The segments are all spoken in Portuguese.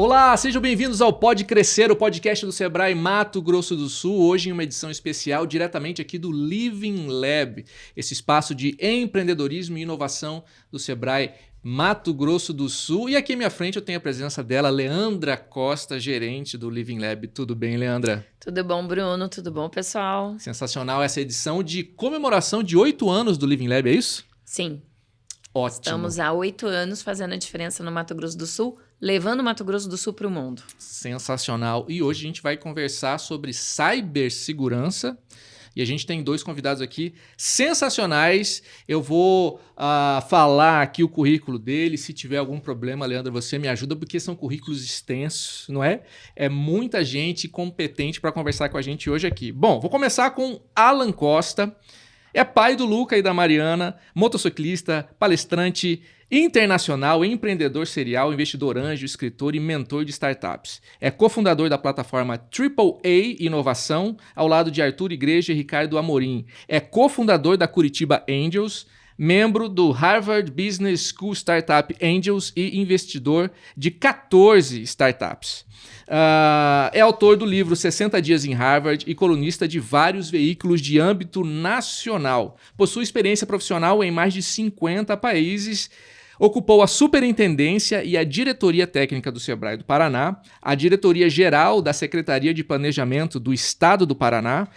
Olá, sejam bem-vindos ao Pode Crescer, o podcast do Sebrae Mato Grosso do Sul, hoje em uma edição especial diretamente aqui do Living Lab, esse espaço de empreendedorismo e inovação do Sebrae Mato Grosso do Sul. E aqui à minha frente eu tenho a presença dela, Leandra Costa, gerente do Living Lab. Tudo bem, Leandra? Tudo bom, Bruno? Tudo bom, pessoal? Sensacional essa edição de comemoração de 8 anos do Living Lab, é isso? Sim. Ótimo. Estamos há 8 anos fazendo a diferença no Mato Grosso do Sul, levando o Mato Grosso do Sul para o mundo. Sensacional. E hoje a gente vai conversar sobre cibersegurança. E a gente tem 2 convidados aqui sensacionais. Eu vou falar aqui o currículo deles. Se tiver algum problema, Leandro, você me ajuda, porque são currículos extensos, não é? É muita gente competente para conversar com a gente hoje aqui. Bom, vou começar com Alan Costa. É pai do Luca e da Mariana, motociclista, palestrante internacional, empreendedor serial, investidor anjo, escritor e mentor de startups. É cofundador da plataforma AAA Inovação, ao lado de Arthur Igreja e Ricardo Amorim. É cofundador da Curitiba Angels, membro do Harvard Business School Startup Angels e investidor de 14 startups. É autor do livro 60 Dias em Harvard e colunista de vários veículos de âmbito nacional. Possui experiência profissional em mais de 50 países. Ocupou a superintendência e a diretoria técnica do Sebrae do Paraná, a diretoria geral da Secretaria de Planejamento do Estado do Paraná,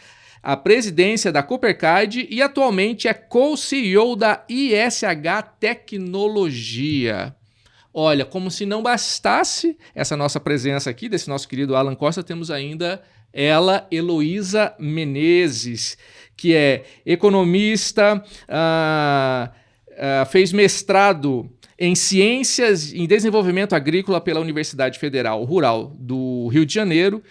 a presidência da Coopercard e atualmente é co-CEO da ISH Tecnologia. Olha, como se não bastasse essa nossa presença aqui, desse nosso querido Alan Costa, temos ainda ela, Heloísa Menezes, que é economista, fez mestrado em Ciências em Desenvolvimento Agrícola pela Universidade Federal Rural do Rio de Janeiro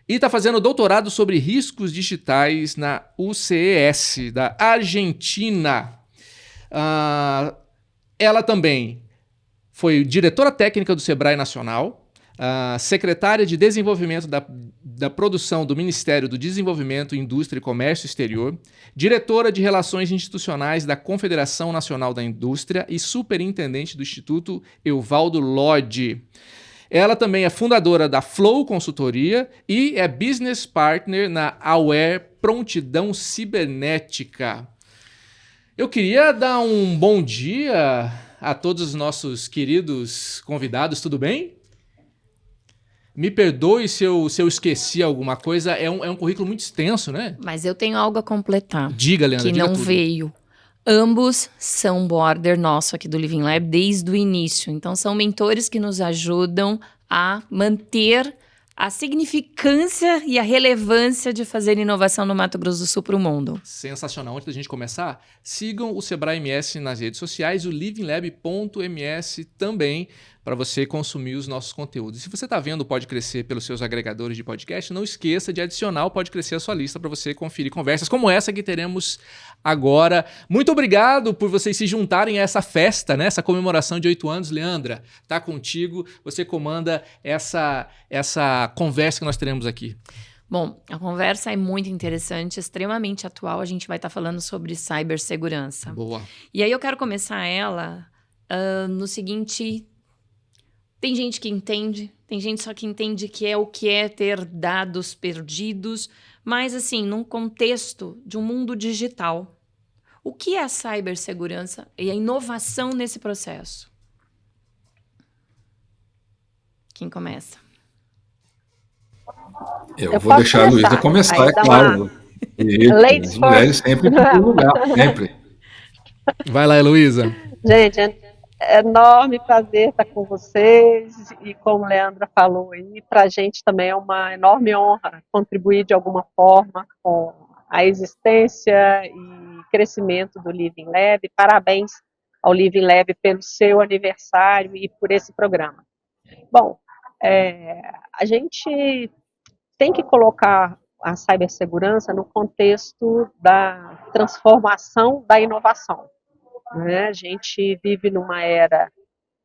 e está fazendo doutorado sobre riscos digitais na UCES, da Argentina. Ela também foi diretora técnica do Sebrae Nacional, secretária de Desenvolvimento da Produção do Ministério do Desenvolvimento, Indústria e Comércio Exterior, diretora de Relações Institucionais da Confederação Nacional da Indústria e superintendente do Instituto Evaldo Lodge. Ela também é fundadora da Flow Consultoria e é business partner na Aware Prontidão Cibernética. Eu queria dar um bom dia a todos os nossos queridos convidados, tudo bem? Me perdoe se eu esqueci alguma coisa, é um currículo muito extenso, né? Mas eu tenho algo a completar. Diga, Leandra, que diga não tudo. veio. Ambos são border nosso aqui do Living Lab desde o início. Então, são mentores que nos ajudam a manter a significância e a relevância de fazer inovação no Mato Grosso do Sul para o mundo. Sensacional. Antes da gente começar, sigam o Sebrae MS nas redes sociais, o livinglab.ms também, para você consumir os nossos conteúdos. E se você está vendo o Pode Crescer pelos seus agregadores de podcast, não esqueça de adicionar o Pode Crescer à sua lista para você conferir conversas como essa que teremos agora. Muito obrigado por vocês se juntarem a essa festa, né? Essa comemoração de 8 anos. Leandra, tá contigo. Você comanda essa conversa que nós teremos aqui. Bom, a conversa é muito interessante, extremamente atual. A gente vai estar falando sobre cibersegurança. Boa. E aí eu quero começar ela no seguinte... Tem gente que entende, tem gente só que entende que é o que é ter dados perdidos, mas assim, num contexto de um mundo digital. O que é a cibersegurança e a inovação nesse processo? Quem começa? Eu vou deixar a Luísa começar, é claro. As mulheres sempre em primeiro lugar, sempre. Vai lá, Heloísa. Gente, é enorme prazer estar com vocês e como a Leandra falou aí, para a gente também é uma enorme honra contribuir de alguma forma com a existência e crescimento do Living Lab. Parabéns ao Living Lab pelo seu aniversário e por esse programa. Bom, a gente tem que colocar a cibersegurança no contexto da transformação da inovação. Né? A gente vive numa era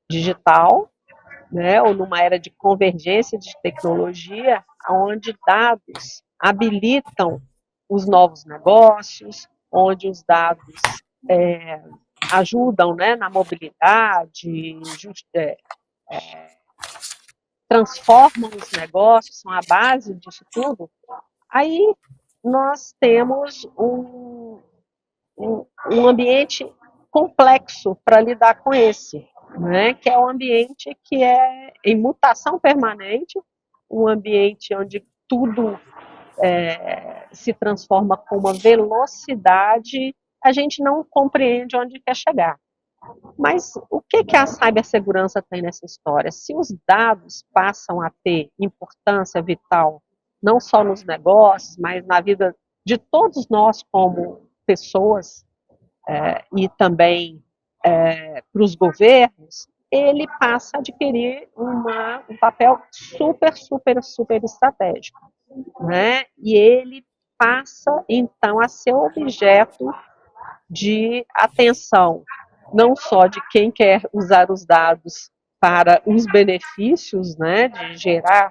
digital, né? Ou numa era de convergência de tecnologia, onde dados habilitam os novos negócios, onde os dados ajudam, né, na mobilidade, transformam os negócios, são a base disso tudo, aí nós temos um ambiente complexo para lidar com esse, né? Que é um ambiente que é em mutação permanente, um ambiente onde tudo se transforma com uma velocidade, a gente não compreende onde quer chegar. Mas o que a cibersegurança tem nessa história? Se os dados passam a ter importância vital, não só nos negócios, mas na vida de todos nós como pessoas, e também para os governos, ele passa a adquirir um papel super, super, super estratégico, né? E ele passa, então, a ser objeto de atenção, não só de quem quer usar os dados para os benefícios, né, de gerar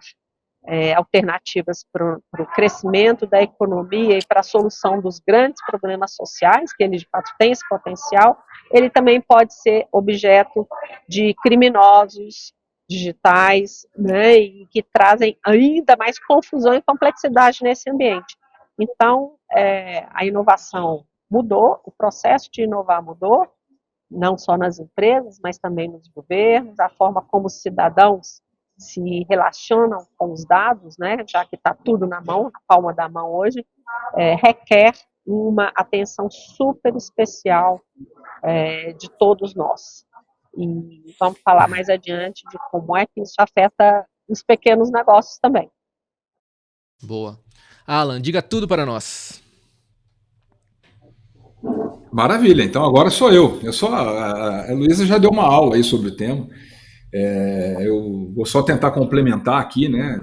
alternativas para o crescimento da economia e para a solução dos grandes problemas sociais, que ele de fato tem esse potencial, ele também pode ser objeto de criminosos digitais, né, e que trazem ainda mais confusão e complexidade nesse ambiente. Então, a inovação mudou, o processo de inovar mudou, não só nas empresas, mas também nos governos, a forma como os cidadãos se relacionam com os dados, né, já que está tudo na mão, na palma da mão hoje, requer uma atenção super especial de todos nós. E vamos falar mais adiante de como é que isso afeta os pequenos negócios também. Boa. Alan, diga tudo para nós. Maravilha, então agora sou eu. A Heloísa já deu uma aula aí sobre o tema. Eu vou só tentar complementar aqui, né,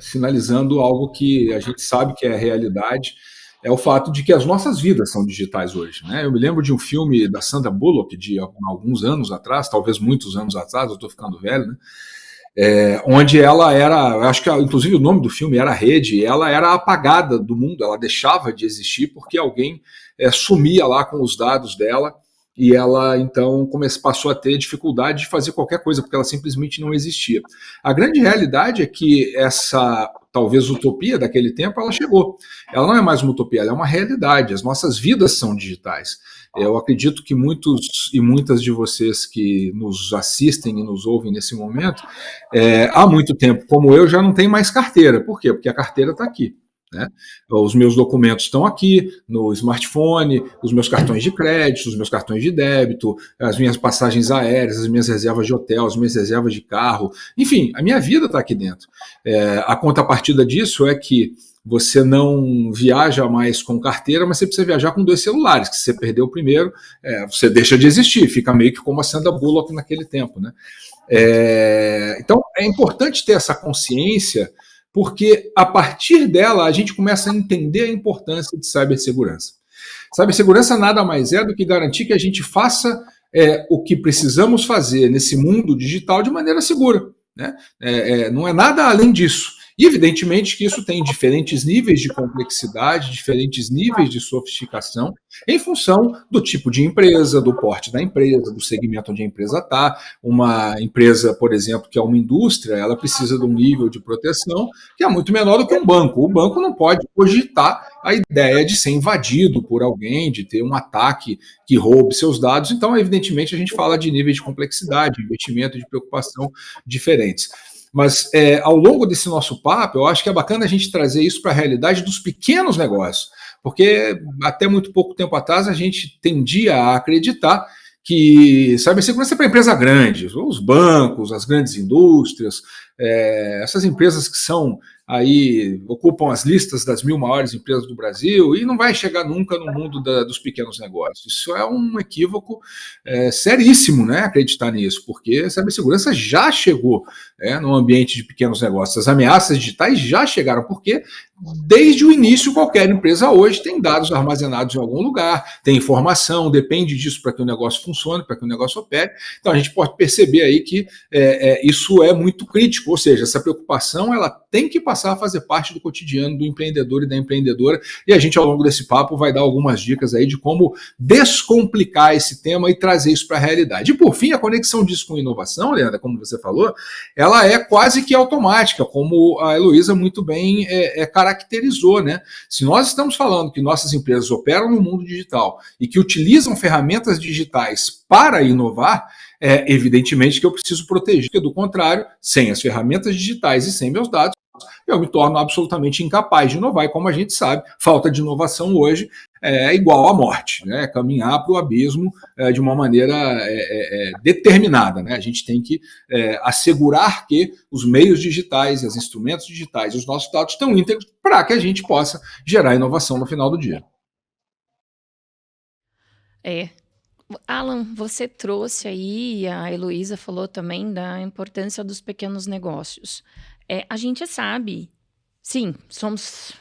sinalizando algo que a gente sabe que é a realidade, é o fato de que as nossas vidas são digitais hoje, né? Eu me lembro de um filme da Sandra Bullock, de alguns anos atrás, talvez muitos anos atrás, eu estou ficando velho, né? Onde ela era, eu acho que inclusive o nome do filme era Rede, e ela era apagada do mundo, ela deixava de existir porque alguém sumia lá com os dados dela, e ela então passou a ter dificuldade de fazer qualquer coisa, porque ela simplesmente não existia. A grande realidade é que essa, talvez, utopia daquele tempo, ela chegou. Ela não é mais uma utopia, ela é uma realidade. As nossas vidas são digitais. Eu acredito que muitos e muitas de vocês que nos assistem e nos ouvem nesse momento, há muito tempo, como eu, já não tem mais carteira. Por quê? Porque a carteira está aqui, né? Os meus documentos estão aqui no smartphone, os meus cartões de crédito, os meus cartões de débito, as minhas passagens aéreas, as minhas reservas de hotel, as minhas reservas de carro, enfim, a minha vida está aqui dentro. A contrapartida disso é que você não viaja mais com carteira, mas você precisa viajar com 2 celulares, que se você perder o primeiro, você deixa de existir, fica meio que como a Sandra Bullock naquele tempo, né? Então é importante ter essa consciência, porque a partir dela a gente começa a entender a importância de cibersegurança. Cibersegurança nada mais é do que garantir que a gente faça o que precisamos fazer nesse mundo digital de maneira segura, né? Não é nada além disso. E evidentemente que isso tem diferentes níveis de complexidade, diferentes níveis de sofisticação, em função do tipo de empresa, do porte da empresa, do segmento onde a empresa está. Uma empresa, por exemplo, que é uma indústria, ela precisa de um nível de proteção que é muito menor do que um banco. O banco não pode cogitar a ideia de ser invadido por alguém, de ter um ataque que roube seus dados. Então, evidentemente, a gente fala de níveis de complexidade, de investimento, de preocupação diferentes. Mas ao longo desse nosso papo, eu acho que é bacana a gente trazer isso para a realidade dos pequenos negócios, porque até muito pouco tempo atrás a gente tendia a acreditar que cibersegurança é para empresa grande, os bancos, as grandes indústrias, essas empresas que são aí, ocupam as listas das 1000 maiores empresas do Brasil, e não vai chegar nunca no mundo dos pequenos negócios. Isso é um equívoco seríssimo, né, acreditar nisso, porque a cibersegurança já chegou no ambiente de pequenos negócios. As ameaças digitais já chegaram, porque desde o início qualquer empresa hoje tem dados armazenados em algum lugar, tem informação, depende disso para que o negócio funcione, para que o negócio opere. Então a gente pode perceber aí que isso é muito crítico ou seja, essa preocupação ela tem que passar a fazer parte do cotidiano do empreendedor e da empreendedora, e a gente ao longo desse papo vai dar algumas dicas aí de como descomplicar esse tema e trazer isso para a realidade. E por fim, a conexão disso com inovação, Leandra, como você falou, ela é quase que automática, como a Heloísa muito bem caracterizou, né? Se nós estamos falando que nossas empresas operam no mundo digital e que utilizam ferramentas digitais para inovar, evidentemente que eu preciso proteger, porque do contrário, sem as ferramentas digitais e sem meus dados, eu me torno absolutamente incapaz de inovar, e como a gente sabe, falta de inovação hoje é igual à morte, né? Caminhar para o abismo de uma maneira determinada, né? A gente tem que assegurar que os meios digitais, os instrumentos digitais e os nossos dados estão íntegros para que a gente possa gerar inovação no final do dia. Alan, você trouxe aí, a Heloísa falou também da importância dos pequenos negócios. A gente sabe, sim, somos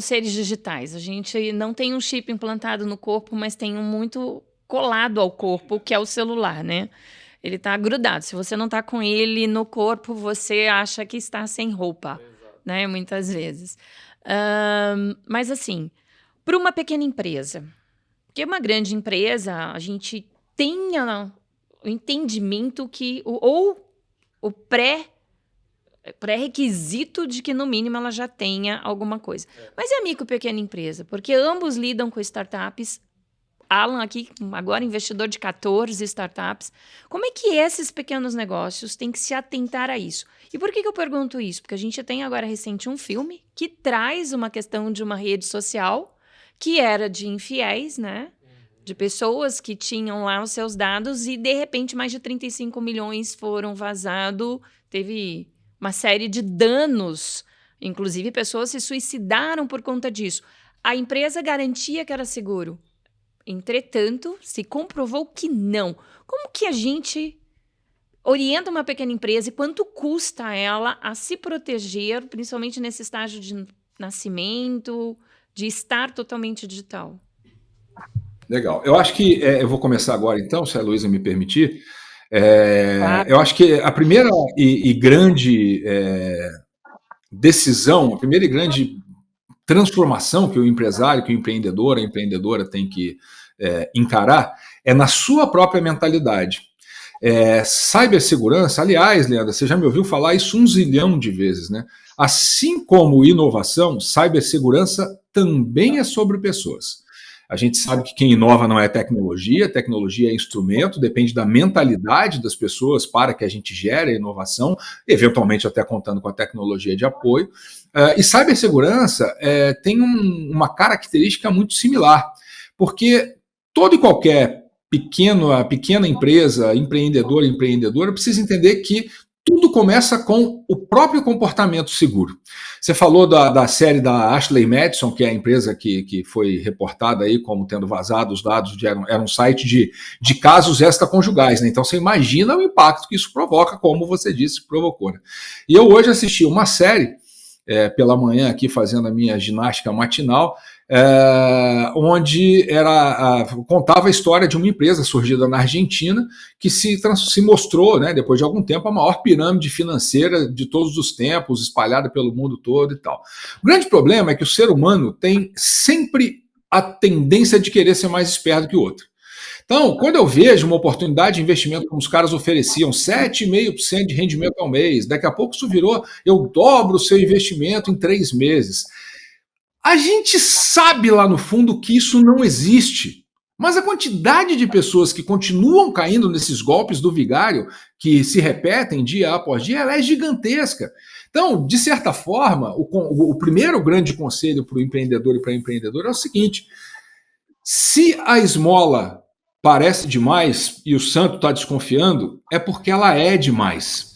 seres digitais. A gente não tem um chip implantado no corpo, mas tem um muito colado ao corpo, que é o celular, né? Ele está grudado. Se você não está com ele no corpo, você acha que está sem roupa, né? Muitas vezes. Mas assim, para uma pequena empresa, porque uma grande empresa, a gente tenha o entendimento que o pré-requisito de que, no mínimo, ela já tenha alguma coisa. Mas é micro e pequena empresa, porque ambos lidam com startups. Alan aqui, agora investidor de 14 startups. Como é que esses pequenos negócios têm que se atentar a isso? E por que eu pergunto isso? Porque a gente tem agora recente um filme que traz uma questão de uma rede social que era de infiéis, né? De pessoas que tinham lá os seus dados e, de repente, mais de 35 milhões foram vazados. Teve uma série de danos. Inclusive, pessoas se suicidaram por conta disso. A empresa garantia que era seguro. Entretanto, se comprovou que não. Como que a gente orienta uma pequena empresa e quanto custa ela a se proteger, principalmente nesse estágio de nascimento, de estar totalmente digital? Legal. Eu acho que eu vou começar agora, então, se a Heloísa me permitir. Claro. Eu acho que a primeira e grande decisão, a primeira e grande transformação que o empresário, que o empreendedor, a empreendedora tem que encarar é na sua própria mentalidade. Cibersegurança, aliás, Leandra, você já me ouviu falar isso 1 zilhão de vezes, né? Assim como inovação, cibersegurança também é sobre pessoas. A gente sabe que quem inova não é tecnologia é instrumento, depende da mentalidade das pessoas para que a gente gere a inovação, eventualmente até contando com a tecnologia de apoio. E cibersegurança tem uma característica muito similar, porque todo e qualquer pequena empresa, empreendedora, precisa entender que tudo começa com o próprio comportamento seguro. Você falou da série da Ashley Madison, que é a empresa que foi reportada aí como tendo vazado os dados, era um site de casos extraconjugais, né? Então você imagina o impacto que isso provoca, como você disse, provocou, né? E eu hoje assisti uma série, pela manhã aqui fazendo a minha ginástica matinal, onde contava a história de uma empresa surgida na Argentina que se mostrou, né, depois de algum tempo, a maior pirâmide financeira de todos os tempos, espalhada pelo mundo todo e tal. O grande problema é que o ser humano tem sempre a tendência de querer ser mais esperto que o outro. Então, quando eu vejo uma oportunidade de investimento como os caras ofereciam, 7,5% de rendimento ao mês, daqui a pouco isso virou, eu dobro o seu investimento em 3 meses. A gente sabe lá no fundo que isso não existe, mas a quantidade de pessoas que continuam caindo nesses golpes do vigário, que se repetem dia após dia, ela é gigantesca. Então, de certa forma, o primeiro grande conselho para o empreendedor e para a empreendedora é o seguinte: se a esmola parece demais e o santo está desconfiando, é porque ela é demais.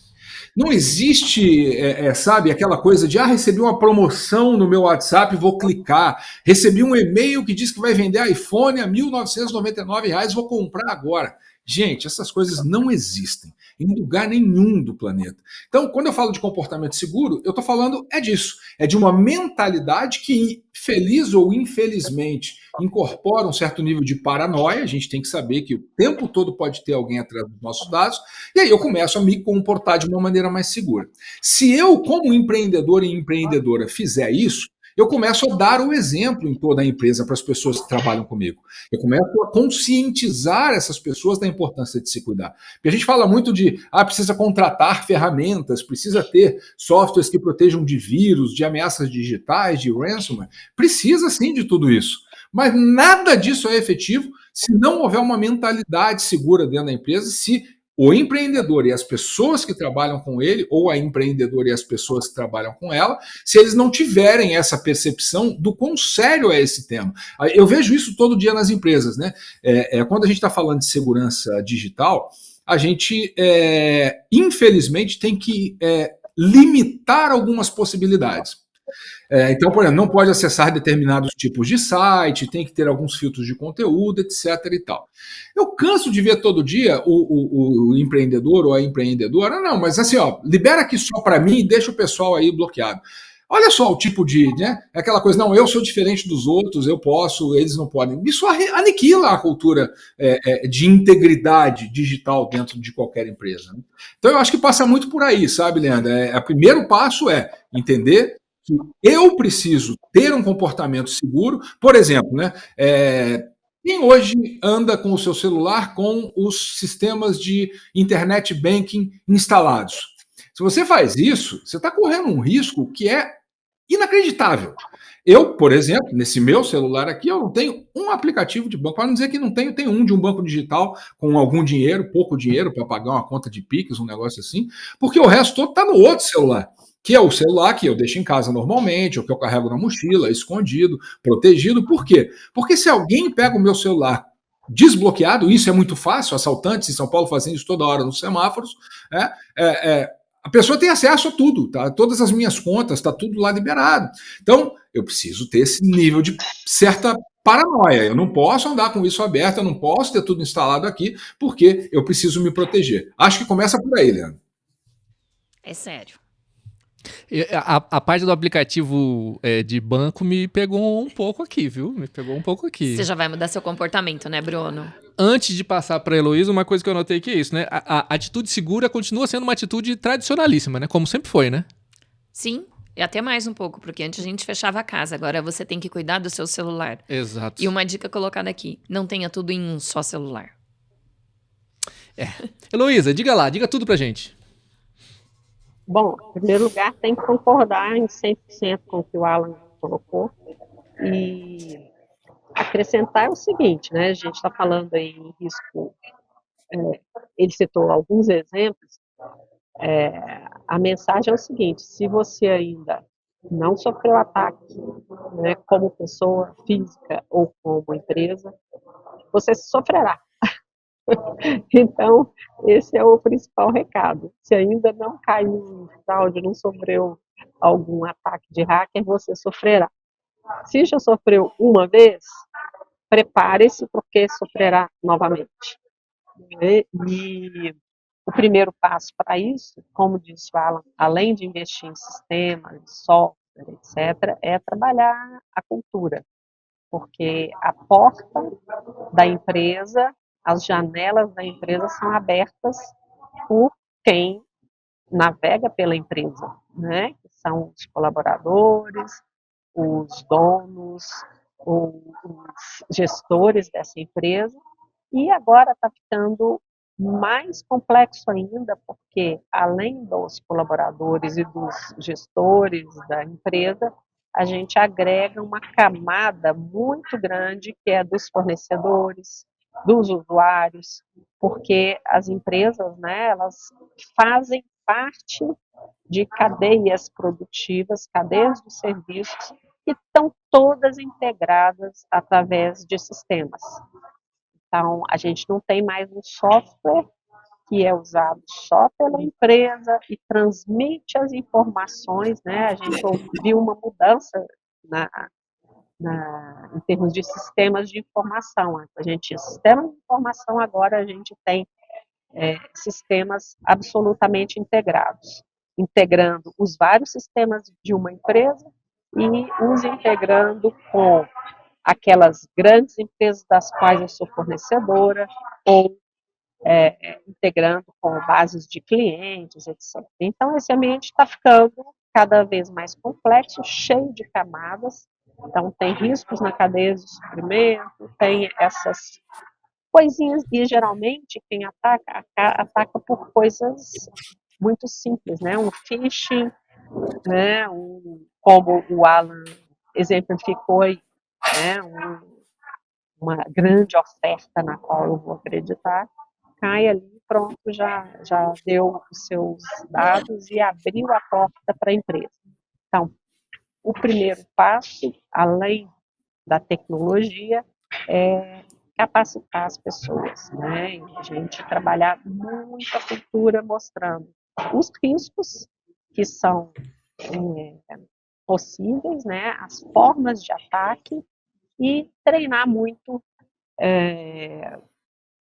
Não existe, sabe, aquela coisa de recebi uma promoção no meu WhatsApp, vou clicar. Recebi um e-mail que diz que vai vender iPhone a R$ 1.999, vou comprar agora. Gente, essas coisas não existem em lugar nenhum do planeta. Então, quando eu falo de comportamento seguro, eu estou falando disso. É de uma mentalidade que, feliz ou infelizmente, incorpora um certo nível de paranoia. A gente tem que saber que o tempo todo pode ter alguém atrás dos nossos dados. E aí eu começo a me comportar de uma maneira mais segura. Se eu, como empreendedor e empreendedora, fizer isso, eu começo a dar o exemplo em toda a empresa para as pessoas que trabalham comigo. Eu começo a conscientizar essas pessoas da importância de se cuidar. Porque a gente fala muito de, precisa contratar ferramentas, precisa ter softwares que protejam de vírus, de ameaças digitais, de ransomware. Precisa sim de tudo isso. Mas nada disso é efetivo se não houver uma mentalidade segura dentro da empresa, se o empreendedor e as pessoas que trabalham com ele, ou a empreendedora e as pessoas que trabalham com ela, se eles não tiverem essa percepção do quão sério é esse tema. Eu vejo isso todo dia nas empresas, né? Quando a gente está falando de segurança digital, a gente, infelizmente, tem que limitar algumas possibilidades. Então, por exemplo, não pode acessar determinados tipos de site, tem que ter alguns filtros de conteúdo, etc. e tal. Eu canso de ver todo dia o empreendedor ou a empreendedora, não, mas assim, libera aqui só para mim e deixa o pessoal aí bloqueado. Olha só o tipo de, né? É aquela coisa, não, eu sou diferente dos outros, eu posso, eles não podem. Isso aniquila a cultura de integridade digital dentro de qualquer empresa. Né? Então, eu acho que passa muito por aí, sabe, Leandro? O primeiro passo é entender que eu preciso ter um comportamento seguro. Por exemplo, né? Quem hoje anda com o seu celular com os sistemas de internet banking instalados? Se você faz isso, você está correndo um risco que é inacreditável. Eu, por exemplo, nesse meu celular aqui, eu não tenho um aplicativo de banco. Para não dizer que não tenho, um de um banco digital com algum dinheiro, pouco dinheiro, para pagar uma conta de Pix, um negócio assim, porque o resto todo está no outro celular, que é o celular que eu deixo em casa normalmente, ou que eu carrego na mochila, escondido, protegido. Por quê? Porque se alguém pega o meu celular desbloqueado, isso é muito fácil, assaltantes em São Paulo fazendo isso toda hora nos semáforos, a pessoa tem acesso a tudo, tá? Todas as minhas contas, está tudo lá liberado. Então, eu preciso ter esse nível de certa paranoia. Eu não posso andar com isso aberto, eu não posso ter tudo instalado aqui, porque eu preciso me proteger. Acho que começa por aí, Leandro. É sério. A parte do aplicativo de banco me pegou um pouco aqui, viu? Me pegou um pouco aqui. Você já vai mudar seu comportamento, né, Bruno? Antes de passar para a Heloísa, uma coisa que eu notei que é isso, né? A atitude segura continua sendo uma atitude tradicionalíssima, né? Como sempre foi, né? Sim, e até mais um pouco, porque antes a gente fechava a casa, agora você tem que cuidar do seu celular. Exato. E uma dica colocada aqui, não tenha tudo em um só celular. Heloísa, diga tudo pra gente. Bom, em primeiro lugar, tem que concordar em 100% com o que o Alan colocou e acrescentar o seguinte, né? A gente está falando aí em risco, ele citou alguns exemplos, a mensagem é o seguinte: se você ainda não sofreu ataque, né, como pessoa física ou como empresa, você sofrerá. Então, esse é o principal recado. Se ainda não caiu em fraude, não sofreu algum ataque de hacker, você sofrerá. Se já sofreu uma vez, prepare-se, porque sofrerá novamente. E o primeiro passo para isso, como disse o Alan, além de investir em sistemas, software, etc., é trabalhar a cultura. Porque a porta da empresa, as janelas da empresa são abertas por quem navega pela empresa, né? Que são os colaboradores, os donos, os gestores dessa empresa. E agora está ficando mais complexo ainda, porque além dos colaboradores e dos gestores da empresa, a gente agrega uma camada muito grande que é dos fornecedores, dos usuários, porque as empresas, né, elas fazem parte de cadeias produtivas, cadeias de serviços, que estão todas integradas através de sistemas. Então, a gente não tem mais um software que é usado só pela empresa e transmite as informações, né? A gente viu uma mudança em termos de sistemas de informação. A gente tinha sistemas de informação, agora a gente tem sistemas absolutamente integrados, integrando os vários sistemas de uma empresa e os integrando com aquelas grandes empresas das quais eu sou fornecedora, ou integrando com bases de clientes, etc. Então, esse ambiente está ficando cada vez mais complexo, cheio de camadas. Então, tem riscos na cadeia de suprimento, tem essas coisinhas, e geralmente quem ataca por coisas muito simples, né? Um phishing, né? Como o Alan exemplificou, né? Uma grande oferta na qual eu vou acreditar, cai ali, pronto, já deu os seus dados e abriu a porta para a empresa. Então, o primeiro passo, além da tecnologia, é capacitar as pessoas, né? E a gente trabalhar muito a cultura mostrando os riscos que são possíveis, né? As formas de ataque e treinar muito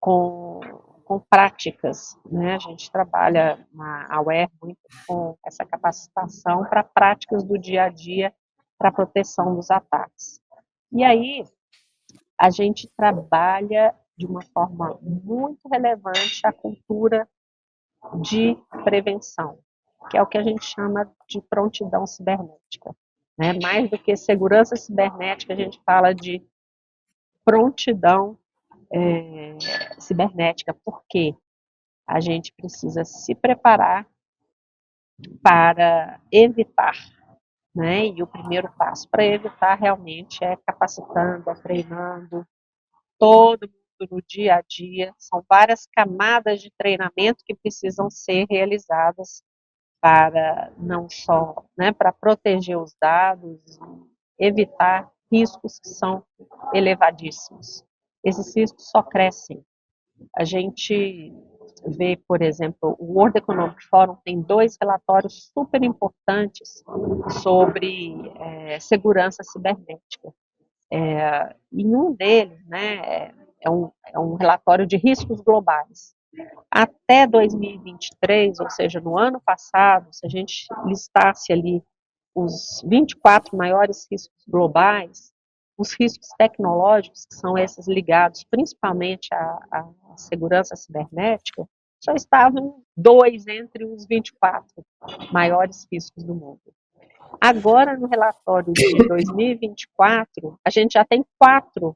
com práticas, né? A gente trabalha na Aware muito com essa capacitação para práticas do dia a dia para proteção dos ataques. E aí a gente trabalha de uma forma muito relevante a cultura de prevenção, que é o que a gente chama de prontidão cibernética, né? Mais do que segurança cibernética, a gente fala de prontidão cibernética, porque a gente precisa se preparar para evitar, né? E o primeiro passo para evitar realmente é capacitando, é treinando todo mundo no dia a dia. São várias camadas de treinamento que precisam ser realizadas para não só, né, para proteger os dados, evitar riscos que são elevadíssimos. Esses riscos só crescem. A gente vê, por exemplo, o World Economic Forum tem 2 relatórios super importantes sobre segurança cibernética. Em um deles, né, é um relatório de riscos globais. Até 2023, ou seja, no ano passado, se a gente listasse ali os 24 maiores riscos globais, os riscos tecnológicos, que são esses ligados principalmente à segurança cibernética, só estavam 2 entre os 24 maiores riscos do mundo. Agora, no relatório de 2024, a gente já tem 4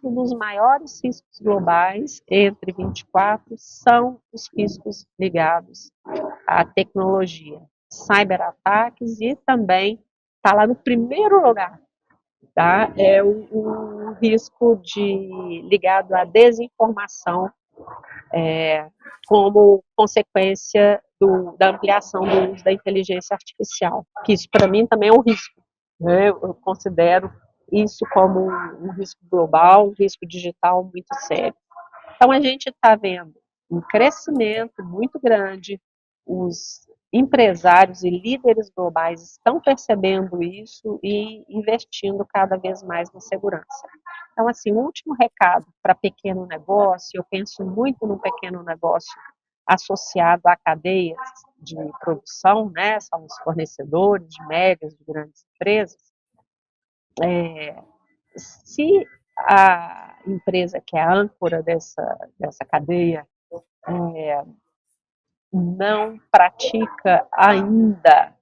dos maiores riscos globais, entre 24, são os riscos ligados à tecnologia, cyberataques, e também está lá no primeiro lugar, tá? É o risco ligado à desinformação, como consequência da ampliação do uso da inteligência artificial, que isso para mim também é um risco, né? Eu considero isso como um risco global, um risco digital muito sério. Então a gente está vendo um crescimento muito grande, os empresários e líderes globais estão percebendo isso e investindo cada vez mais na segurança. Então, assim, o último recado para pequeno negócio, eu penso muito no pequeno negócio associado a cadeias de produção, né? São os fornecedores de médias, de grandes empresas. Se a empresa que é a âncora dessa cadeia não pratica ainda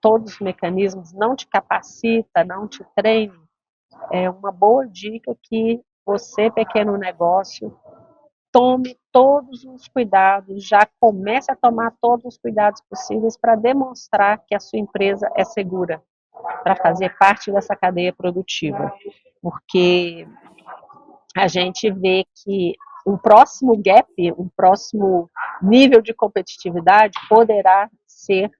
todos os mecanismos, não te capacita, não te treina, é uma boa dica que você, pequeno negócio, tome todos os cuidados, já comece a tomar todos os cuidados possíveis para demonstrar que a sua empresa é segura, para fazer parte dessa cadeia produtiva. Porque a gente vê que um próximo gap, um próximo nível de competitividade poderá ser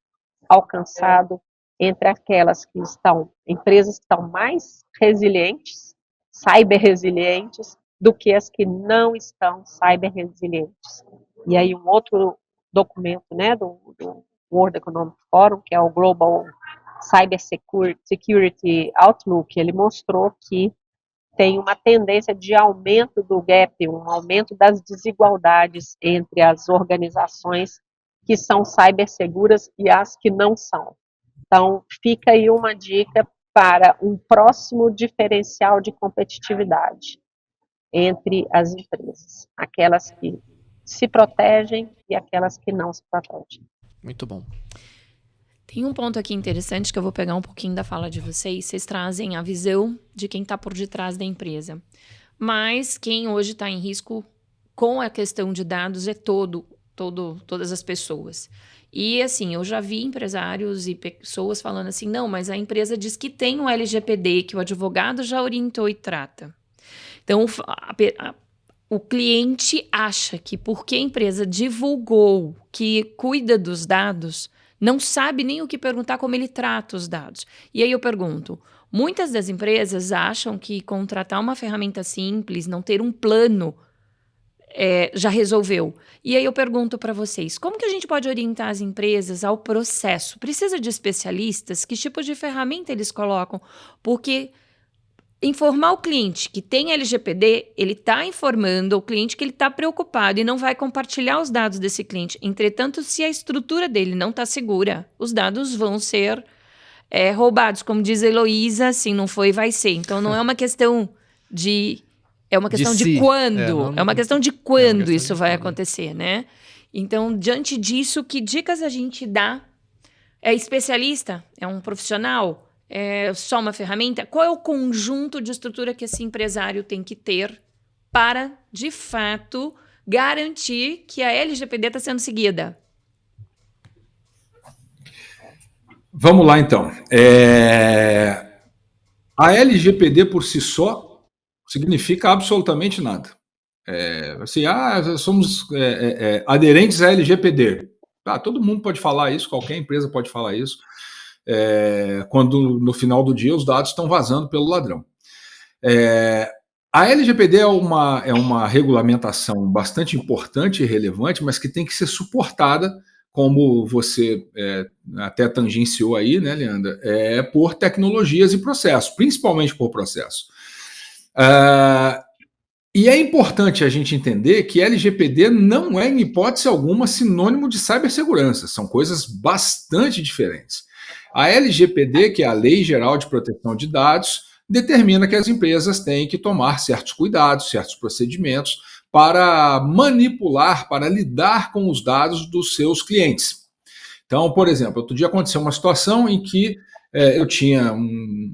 alcançado entre aquelas que estão, empresas que estão mais resilientes, cyber resilientes, do que as que não estão cyber resilientes. E aí um outro documento, né, do World Economic Forum, que é o Global Cyber Security Outlook, ele mostrou que tem uma tendência de aumento do gap, um aumento das desigualdades entre as organizações que são ciberseguras e as que não são. Então, fica aí uma dica para um próximo diferencial de competitividade entre as empresas, aquelas que se protegem e aquelas que não se protegem. Muito bom. Tem um ponto aqui interessante que eu vou pegar um pouquinho da fala de vocês. Vocês trazem a visão de quem está por detrás da empresa. Mas quem hoje está em risco com a questão de dados é todas as pessoas. E assim, eu já vi empresários e pessoas falando assim, não, mas a empresa diz que tem um LGPD, que o advogado já orientou e trata. Então, o cliente acha que porque a empresa divulgou que cuida dos dados, não sabe nem o que perguntar como ele trata os dados. E aí eu pergunto, muitas das empresas acham que contratar uma ferramenta simples, não ter um plano, já resolveu. E aí eu pergunto para vocês, como que a gente pode orientar as empresas ao processo? Precisa de especialistas? Que tipo de ferramenta eles colocam? Porque informar o cliente que tem LGPD, ele está informando o cliente que ele está preocupado e não vai compartilhar os dados desse cliente. Entretanto, se a estrutura dele não está segura, os dados vão ser roubados. Como diz a Heloísa, se não foi, vai ser. Então, não é uma questão de... É uma questão de quando. É uma questão de quando isso vai acontecer, né? Então, diante disso, que dicas a gente dá? É especialista? É um profissional? É só uma ferramenta? Qual é o conjunto de estrutura que esse empresário tem que ter para, de fato, garantir que a LGPD está sendo seguida? Vamos lá, então. A LGPD por si só significa absolutamente nada. Somos aderentes à LGPD. Todo mundo pode falar isso, qualquer empresa pode falar isso. Quando no final do dia os dados estão vazando pelo ladrão. A LGPD é uma regulamentação bastante importante e relevante, mas que tem que ser suportada, como você até tangenciou aí, né, Leandra, por tecnologias e processos, principalmente por processo. E é importante a gente entender que LGPD não é, em hipótese alguma, sinônimo de cibersegurança. São coisas bastante diferentes. A LGPD, que é a Lei Geral de Proteção de Dados, determina que as empresas têm que tomar certos cuidados, certos procedimentos para manipular, para lidar com os dados dos seus clientes. Então, por exemplo, outro dia aconteceu uma situação em que eu tinha um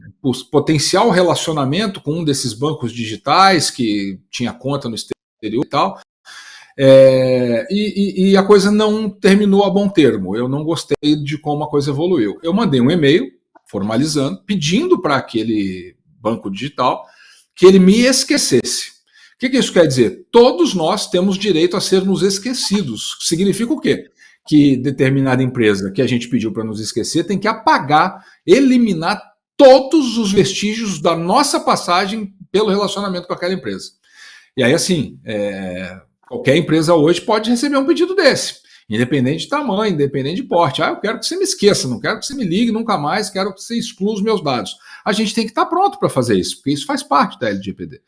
potencial relacionamento com um desses bancos digitais que tinha conta no exterior e tal, e a coisa não terminou a bom termo. Eu não gostei de como a coisa evoluiu. Eu mandei um e-mail formalizando, pedindo para aquele banco digital que ele me esquecesse. O que isso quer dizer? Todos nós temos direito a sermos esquecidos. Significa o quê? Que determinada empresa que a gente pediu para nos esquecer tem que apagar, eliminar todos os vestígios da nossa passagem pelo relacionamento com aquela empresa. E aí, assim, qualquer empresa hoje pode receber um pedido desse, independente de tamanho, independente de porte. Eu quero que você me esqueça, não quero que você me ligue nunca mais, quero que você exclua os meus dados. A gente tem que estar pronto para fazer isso, porque isso faz parte da LGPD.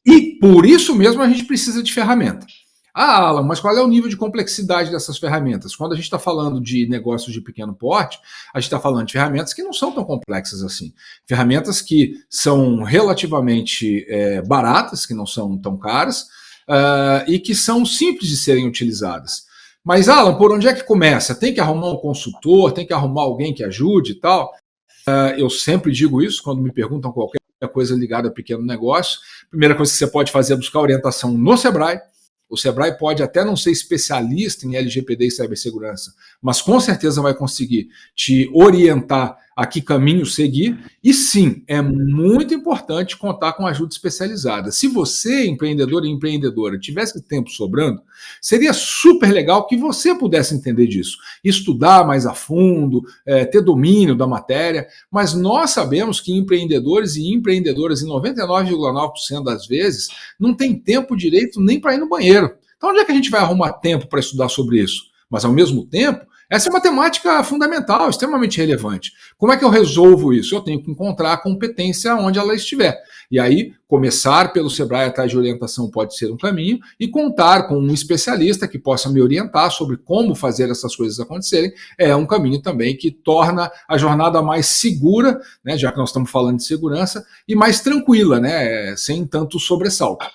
E por isso mesmo a gente precisa de ferramenta. Alan, mas qual é o nível de complexidade dessas ferramentas? Quando a gente está falando de negócios de pequeno porte, a gente está falando de ferramentas que não são tão complexas assim. Ferramentas que são relativamente baratas, que não são tão caras, e que são simples de serem utilizadas. Mas, Alan, por onde é que começa? Tem que arrumar um consultor, tem que arrumar alguém que ajude e tal? Eu sempre digo isso quando me perguntam qualquer coisa ligada a pequeno negócio. A primeira coisa que você pode fazer é buscar orientação no Sebrae. O Sebrae pode até não ser especialista em LGPD e cibersegurança, mas com certeza vai conseguir te orientar a que caminho seguir. E sim, é muito importante contar com ajuda especializada. Se você, empreendedor e empreendedora, tivesse tempo sobrando, seria super legal que você pudesse entender disso, estudar mais a fundo, ter domínio da matéria, mas nós sabemos que empreendedores e empreendedoras, em 99,9% das vezes, não tem tempo direito nem para ir no banheiro. Então, onde é que a gente vai arrumar tempo para estudar sobre isso? Mas, ao mesmo tempo, Essa é uma temática fundamental, extremamente relevante. Como é que eu resolvo isso? Eu tenho que encontrar a competência onde ela estiver. E aí, começar pelo Sebrae atrás de orientação pode ser um caminho, e contar com um especialista que possa me orientar sobre como fazer essas coisas acontecerem é um caminho também que torna a jornada mais segura, né, já que nós estamos falando de segurança, e mais tranquila, né, sem tanto sobressalto.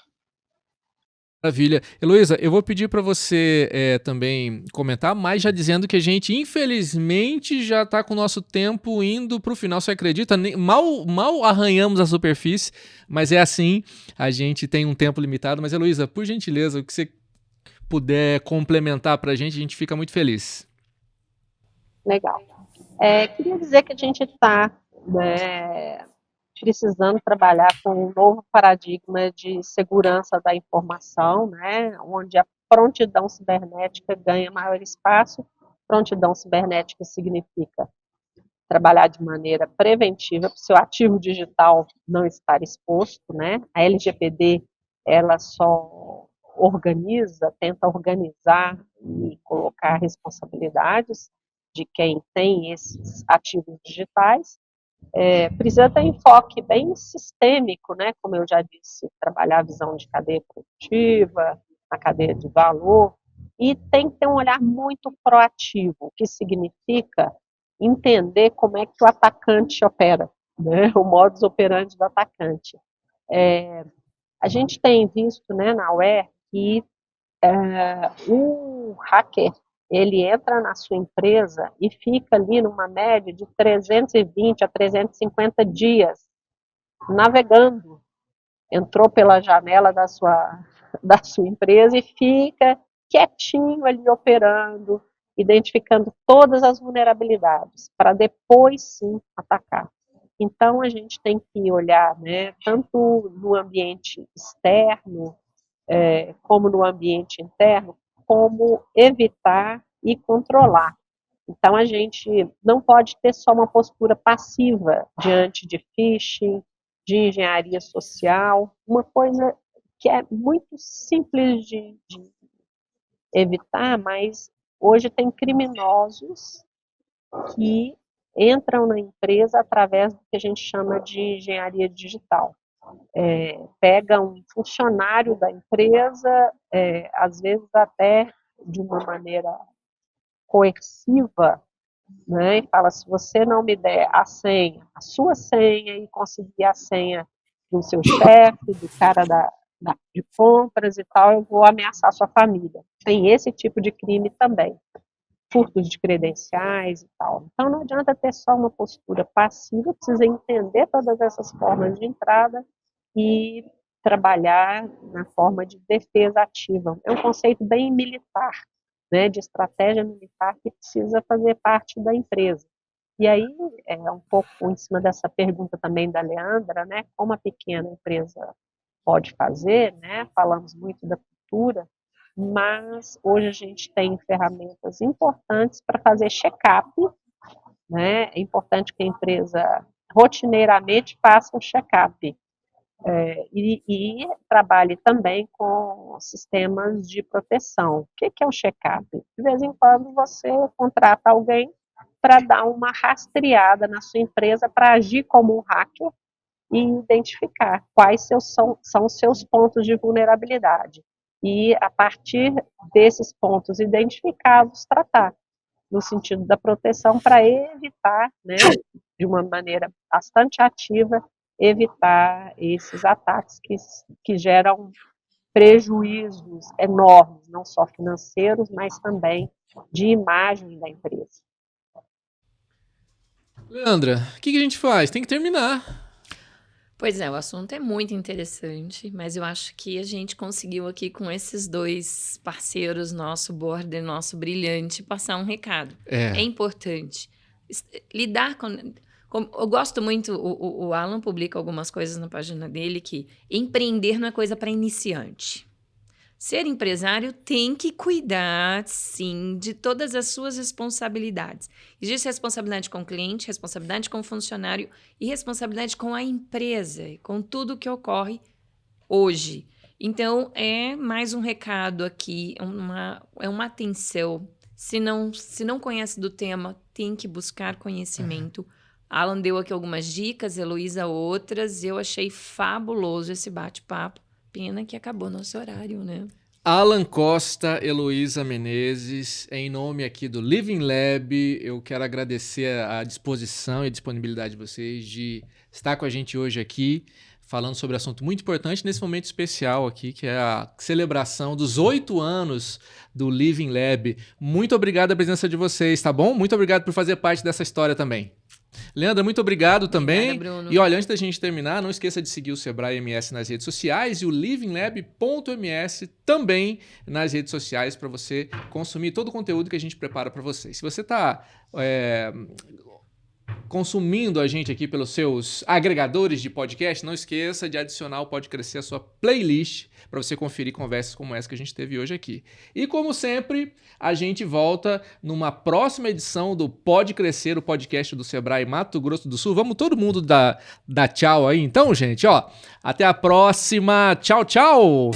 Maravilha. Heloísa, eu vou pedir para você também comentar, mas já dizendo que a gente, infelizmente, já está com o nosso tempo indo para o final. Você acredita? Mal arranhamos a superfície, mas é assim, a gente tem um tempo limitado. Mas, Heloísa, por gentileza, o que você puder complementar para a gente fica muito feliz. Legal. Queria dizer que a gente está, né, precisando trabalhar com um novo paradigma de segurança da informação, né, onde a prontidão cibernética ganha maior espaço. Prontidão cibernética significa trabalhar de maneira preventiva para o seu ativo digital não estar exposto, né? A LGPD, ela só tenta organizar e colocar responsabilidades de quem tem esses ativos digitais. Precisa ter enfoque bem sistêmico, né? Como eu já disse, trabalhar a visão de cadeia produtiva, a cadeia de valor, e tem que ter um olhar muito proativo, o que significa entender como é que o atacante opera, né? O modus operandi do atacante. A gente tem visto, né, na UER que o hacker, ele entra na sua empresa e fica ali numa média de 320 a 350 dias navegando. Entrou pela janela da sua empresa e fica quietinho ali operando, identificando todas as vulnerabilidades, para depois sim atacar. Então a gente tem que olhar, né, tanto no ambiente externo, como no ambiente interno, como evitar e controlar. Então, a gente não pode ter só uma postura passiva diante de phishing, de engenharia social, uma coisa que é muito simples de evitar, mas hoje tem criminosos que entram na empresa através do que a gente chama de engenharia digital. Pega um funcionário da empresa, às vezes até de uma maneira coerciva, né, e fala: se você não me der a senha, a sua senha, e conseguir a senha do seu chefe, do cara de compras e tal, eu vou ameaçar a sua família. Tem esse tipo de crime também, furtos de credenciais e tal. Então não adianta ter só uma postura passiva, precisa entender todas essas formas de entrada e trabalhar na forma de defesa ativa. É um conceito bem militar, né, de estratégia militar que precisa fazer parte da empresa. E aí, um pouco em cima dessa pergunta também da Leandra, né, como a pequena empresa pode fazer, né, falamos muito da cultura, mas hoje a gente tem ferramentas importantes para fazer check-up, né, é importante que a empresa rotineiramente faça um check-up, e trabalhe também com sistemas de proteção. O que é o check-up? De vez em quando você contrata alguém para dar uma rastreada na sua empresa para agir como um hacker e identificar quais são os seus pontos de vulnerabilidade. E, a partir desses pontos identificados, tratar no sentido da proteção para evitar, né, de uma maneira bastante ativa, evitar esses ataques que geram prejuízos enormes, não só financeiros, mas também de imagem da empresa. Leandra, o que a gente faz? Tem que terminar. Pois é, o assunto é muito interessante, mas eu acho que a gente conseguiu aqui com esses dois parceiros, nosso border, nosso brilhante, passar um recado. É importante lidar com... Eu gosto muito, o Alan publica algumas coisas na página dele, que empreender não é coisa para iniciante. Ser empresário tem que cuidar, sim, de todas as suas responsabilidades. Existe responsabilidade com o cliente, responsabilidade com o funcionário e responsabilidade com a empresa, com tudo que ocorre hoje. Então, é mais um recado aqui, é uma atenção. Se não conhece do tema, tem que buscar conhecimento. Alan deu aqui algumas dicas, Heloísa outras. Eu achei fabuloso esse bate-papo. Pena que acabou nosso horário, né? Alan Costa, Heloísa Menezes, em nome aqui do Living Lab, eu quero agradecer a disposição e a disponibilidade de vocês de estar com a gente hoje aqui, falando sobre um assunto muito importante nesse momento especial aqui, que é a celebração dos 8 anos do Living Lab. Muito obrigado a presença de vocês, tá bom? Muito obrigado por fazer parte dessa história também. Leandra, muito obrigado também. Obrigada, Bruno. E olha, antes da gente terminar, não esqueça de seguir o Sebrae MS nas redes sociais e o livinglab.ms também nas redes sociais para você consumir todo o conteúdo que a gente prepara para você. Se você está consumindo a gente aqui pelos seus agregadores de podcast, não esqueça de adicionar o Pode Crescer à sua playlist para você conferir conversas como essa que a gente teve hoje aqui. E como sempre, a gente volta numa próxima edição do Pode Crescer, o podcast do Sebrae Mato Grosso do Sul. Vamos todo mundo dar tchau aí então, gente. Ó, até a próxima. Tchau, tchau!